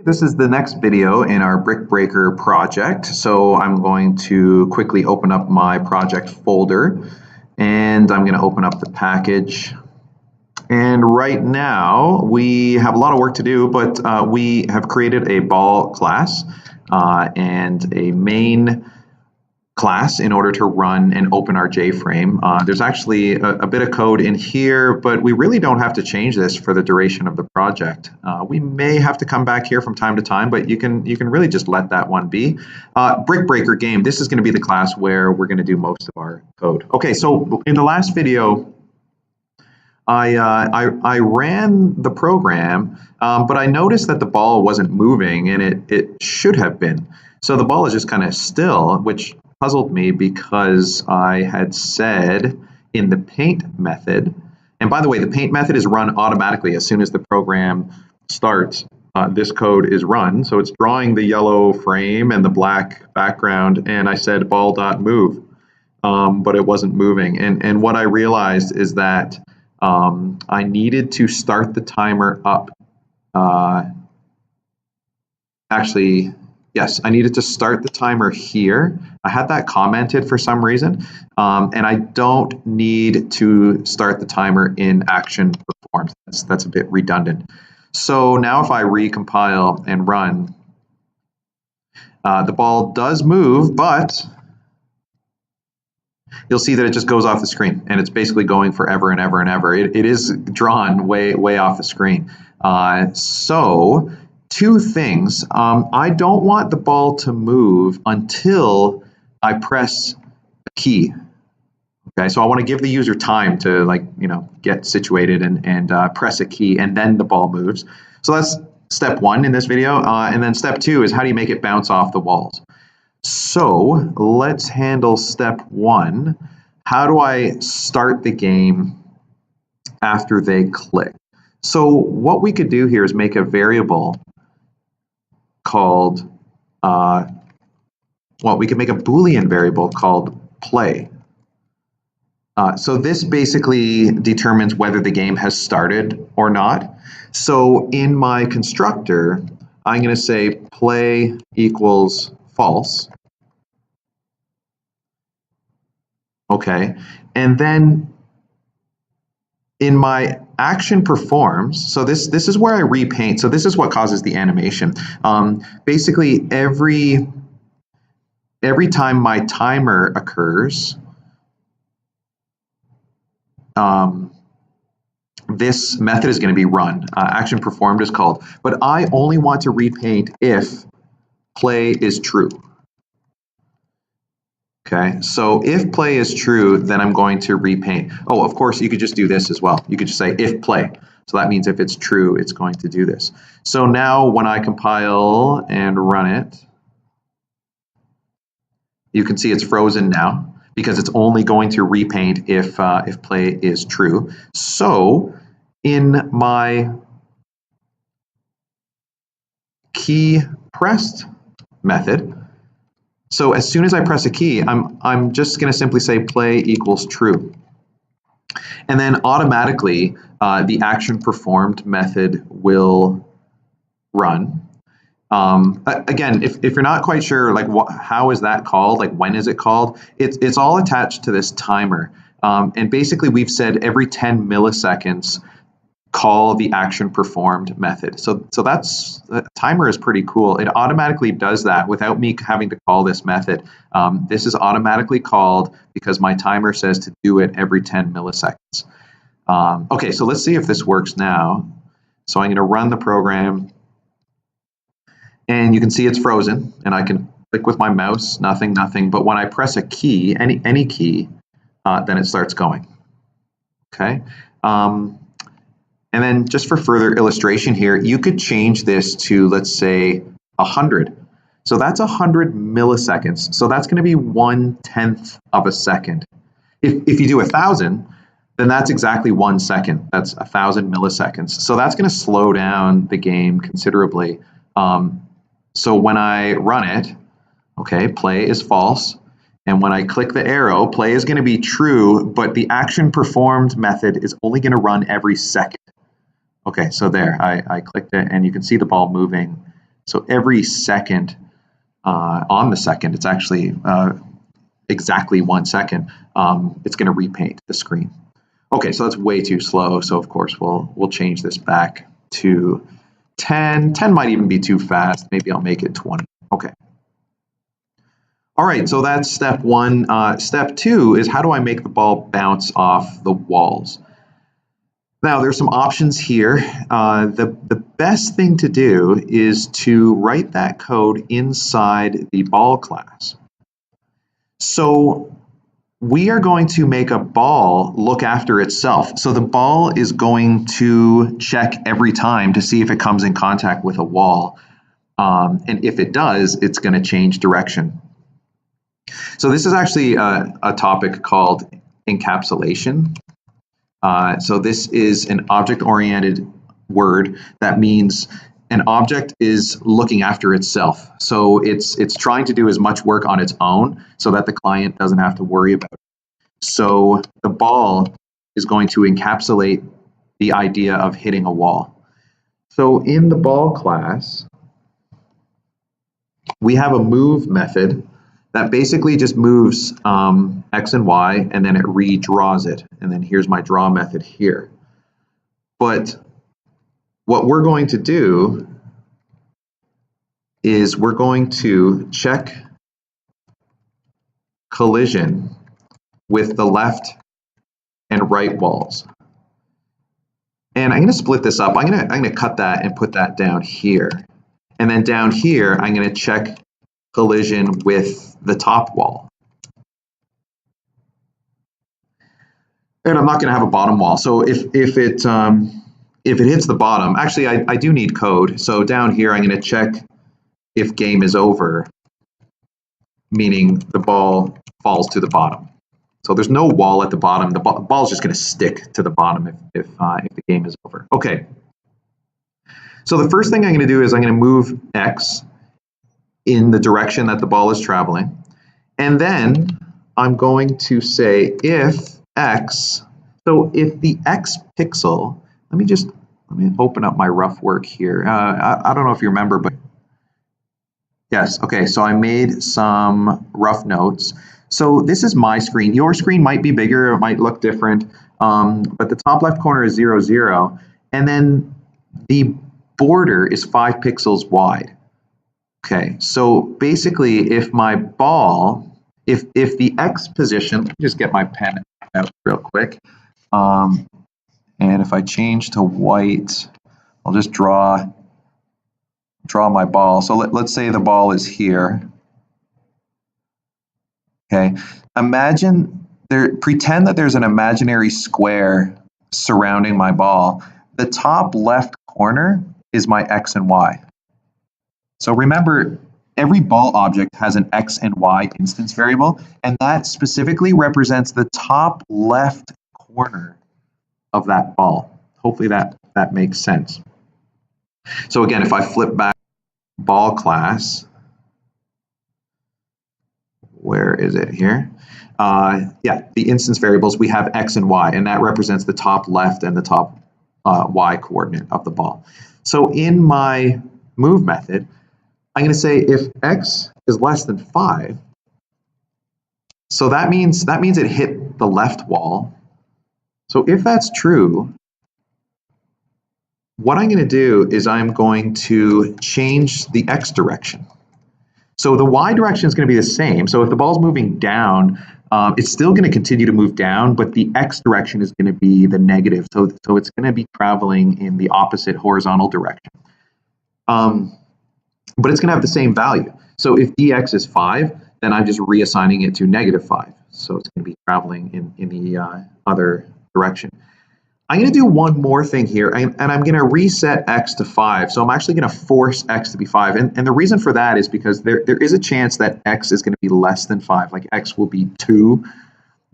This is the next video in our BrickBreaker project. So I'm going to quickly open up my project folder and I'm going to open up the package. And right now we have a lot of work to do, but we have created a ball class and a main class in order to run and open our JFrame. There's actually a bit of code in here, but we really don't have to change this for the duration of the project. We may have to come back here from time to time, but you can really just let that one be. BrickBreaker game, this is going to be the class where we're going to do most of our code. Okay, so in the last video, I ran the program, but I noticed that the ball wasn't moving, and it should have been. So the ball is just kind of still, which puzzled me because I had said in the paint method, and by the way, the paint method is run automatically as soon as the program starts. This code is run, so it's drawing the yellow frame and the black background, and I said ball.move, but it wasn't moving. And what I realized is that I needed to start the timer up. Actually, yes, I needed to start the timer here. I had that commented for some reason, and I don't need to start the timer in action performed. That's a bit redundant. So now if I recompile and run, the ball does move, but you'll see that it just goes off the screen, and it's basically going forever and ever and ever. It is drawn way off the screen. So two things. I don't want the ball to move until I press a key. Okay, so I want to give the user time to get situated and press a key, and then the ball moves. So that's step one in this video. And then step two is how do you make it bounce off the walls? So let's handle step one. How do I start the game after they click? So what we could do here is make a variable called, we could make a Boolean variable called play. So this basically determines whether the game has started or not. So in my constructor, I'm going to say play equals false. Okay, and then in my action performs, so this is where I repaint. So this is what causes the animation. Basically, every time my timer occurs, this method is going to be run. Action performed is called, but I only want to repaint if play is true. Okay, so if play is true, then I'm going to repaint. Oh, of course, you could just do this as well. You could just say if play. So that means if it's true, it's going to do this. So now when I compile and run it, you can see it's frozen now because it's only going to repaint if play is true. So in my key pressed method, so as soon as I press a key, I'm just going to simply say play equals true. And then automatically, the action performed method will run. Again, if you're not quite sure, how is that called? When is it called? It's all attached to this timer. And basically, we've said every 10 milliseconds, call the action performed method. So the timer is pretty cool. It automatically does that without me having to call this method. This is automatically called because my timer says to do it every 10 milliseconds. Okay, so let's see if this works now. So I'm going to run the program, and you can see it's frozen, and I can click with my mouse, nothing. But when I press a key, any key, then it starts going. Okay. And then just for further illustration here, you could change this to, let's say, 100. So that's 100 milliseconds. So that's going to be 1/10 of a second. If you do 1,000, then that's exactly 1 second. That's 1,000 milliseconds. So that's going to slow down the game considerably. So when I run it, okay, play is false. And when I click the arrow, play is going to be true, but the action performed method is only going to run every second. Okay, so there, I clicked it, and you can see the ball moving So every second, on the second, it's actually exactly 1 second, it's going to repaint the screen. Okay, so that's way too slow. So of course we'll change this back to 10. 10 might even be too fast. Maybe I'll make it 20. Okay. All right, so that's step one. Step two is how do I make the ball bounce off the walls? Now, there's some options here. The best thing to do is to write that code inside the ball class. So we are going to make a ball look after itself. So the ball is going to check every time to see if it comes in contact with a wall. And if it does, it's going to change direction. So this is actually a topic called encapsulation. So this is an object-oriented word that means an object is looking after itself. So it's trying to do as much work on its own so that the client doesn't have to worry about it. So the ball is going to encapsulate the idea of hitting a wall. So in the ball class, we have a move method that basically just moves X and Y, and then it redraws it. And then here's my draw method here. But what we're going to do is we're going to check collision with the left and right walls. And I'm going to split this up. I'm going to cut that and put that down here. And then down here, I'm going to check collision with the top wall. And I'm not going to have a bottom wall. So if it hits the bottom, actually I do need code. So down here I'm going to check if game is over, meaning the ball falls to the bottom. So there's no wall at the bottom. The ball's just going to stick to the bottom if the game is over. Okay. So the first thing I'm going to do is I'm going to move X in the direction that the ball is traveling. And then I'm going to say if X, so if the X pixel, let me open up my rough work here. I don't know if you remember, but yes, okay, so I made some rough notes. So this is my screen. Your screen might be bigger, it might look different, but the top left corner is 0, 0, and then the border is 5 pixels wide. Okay, so basically if my ball, if the X position, let me just get my pen out real quick, and if I change to white, I'll just draw my ball. So let's say the ball is here. Okay, pretend that there's an imaginary square surrounding my ball. The top left corner is my X and Y. So remember, every ball object has an X and Y instance variable, and that specifically represents the top left corner of that ball. Hopefully that makes sense. So again, if I flip back ball class, where is it here? Yeah, the instance variables, we have X and Y, and that represents the top left and the top Y coordinate of the ball. So in my move method, I'm going to say if X is less than 5, so that means it hit the left wall. So if that's true, what I'm going to do is I'm going to change the X direction. So the Y direction is going to be the same. So if the ball's moving down, it's still going to continue to move down, but the X direction is going to be the negative. So it's going to be traveling in the opposite horizontal direction. But it's going to have the same value. So if dx is 5, then I'm just reassigning it to -5. So it's going to be traveling in the other direction. I'm going to do one more thing here, and I'm going to reset x to 5. So I'm actually going to force x to be 5. And the reason for that is because there is a chance that x is going to be less than 5, like x will be 2.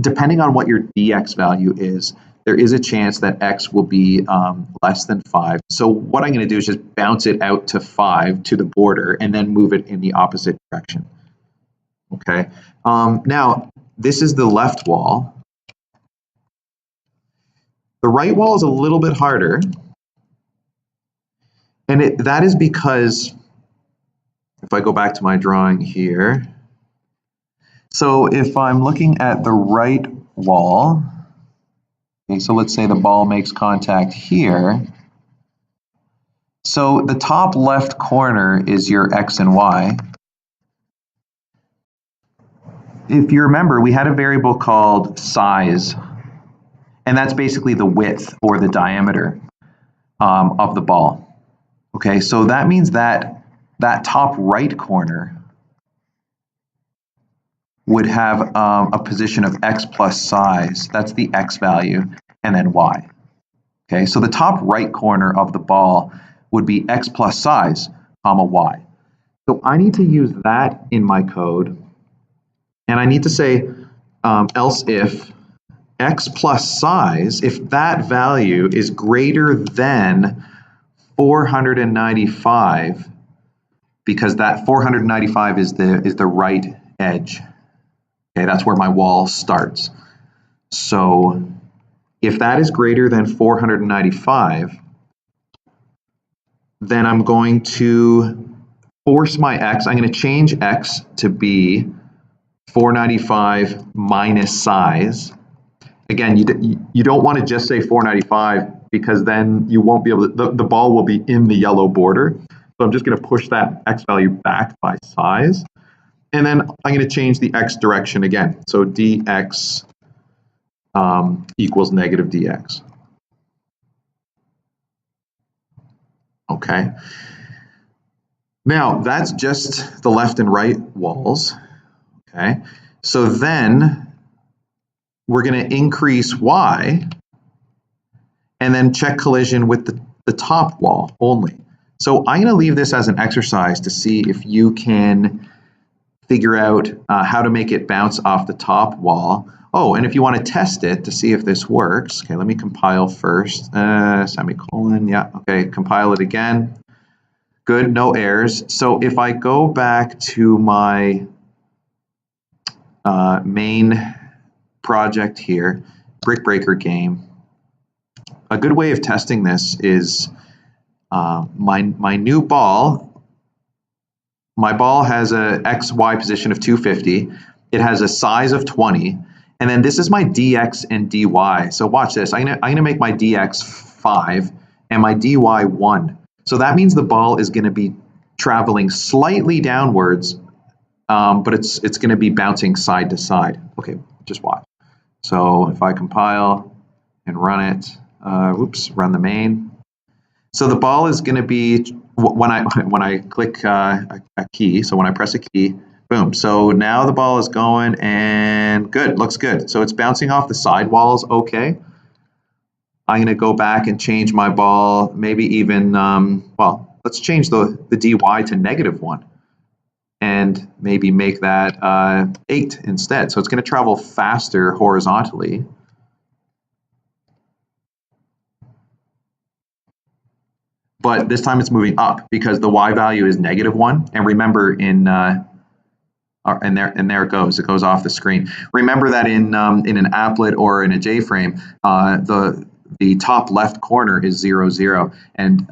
Depending on what your dx value is, there is a chance that x will be less than 5. So what I'm going to do is just bounce it out to 5 to the border and then move it in the opposite direction. Okay. Now, this is the left wall. The right wall is a little bit harder. And that is because if I go back to my drawing here, so if I'm looking at the right wall, okay, so let's say the ball makes contact here. So the top left corner is your x and y. If you remember, we had a variable called size, and that's basically the width or the diameter of the ball. Okay, so that means that that top right corner would have a position of x plus size. That's the x value, and then y. Okay, so the top right corner of the ball would be x plus size, comma y. So I need to use that in my code, and I need to say else if x plus size, if that value is greater than 495, because that 495 is the right edge. Okay, that's where my wall starts. So if that is greater than 495, then I'm going to force my x. I'm going to change x to be 495 minus size. Again, you don't want to just say 495 because then you won't be able to, the ball will be in the yellow border. So I'm just going to push that x value back by size. And then I'm going to change the x direction again. So dx equals negative dx. Okay. Now that's just the left and right walls. Okay. So then we're going to increase y and then check collision with the top wall only. So I'm going to leave this as an exercise to see if you can figure out how to make it bounce off the top wall. Oh, and if you want to test it to see if this works, okay, let me compile first, semicolon, yeah, okay, compile it again. Good, no errors. So if I go back to my main project here, BrickBreaker game, a good way of testing this is my new ball. My ball has a XY position of 250. It has a size of 20. And then this is my dx and dy. So watch this. I'm gonna make my dx 5 and my dy 1. So that means the ball is going to be traveling slightly downwards, but it's going to be bouncing side to side. Okay, just watch. So if I compile and run it, run the main. So the ball is going to be, when I click a key, so when I press a key, boom. So now the ball is going and good, looks good. So it's bouncing off the side walls, okay. I'm going to go back and change my ball, maybe even, well, let's change the dy to -1 and maybe make that 8 instead. So it's going to travel faster horizontally. But this time it's moving up because the y value is -1. And remember and there it goes. It goes off the screen. Remember that in an applet or in a J-frame, the top left corner is 0, 0. And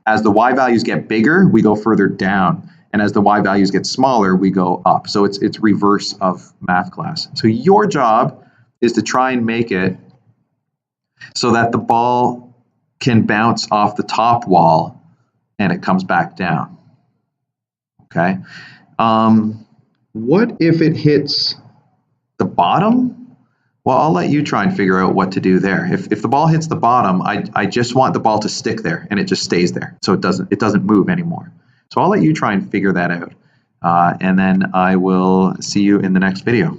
as the y values get bigger, we go further down. And as the y values get smaller, we go up. So it's reverse of math class. So your job is to try and make it so that the ball can bounce off the top wall and it comes back down. Okay. What if it hits the bottom? Well, I'll let you try and figure out what to do there. If the ball hits the bottom, I just want the ball to stick there and it just stays there. So it doesn't move anymore. So I'll let you try and figure that out. And then I will see you in the next video.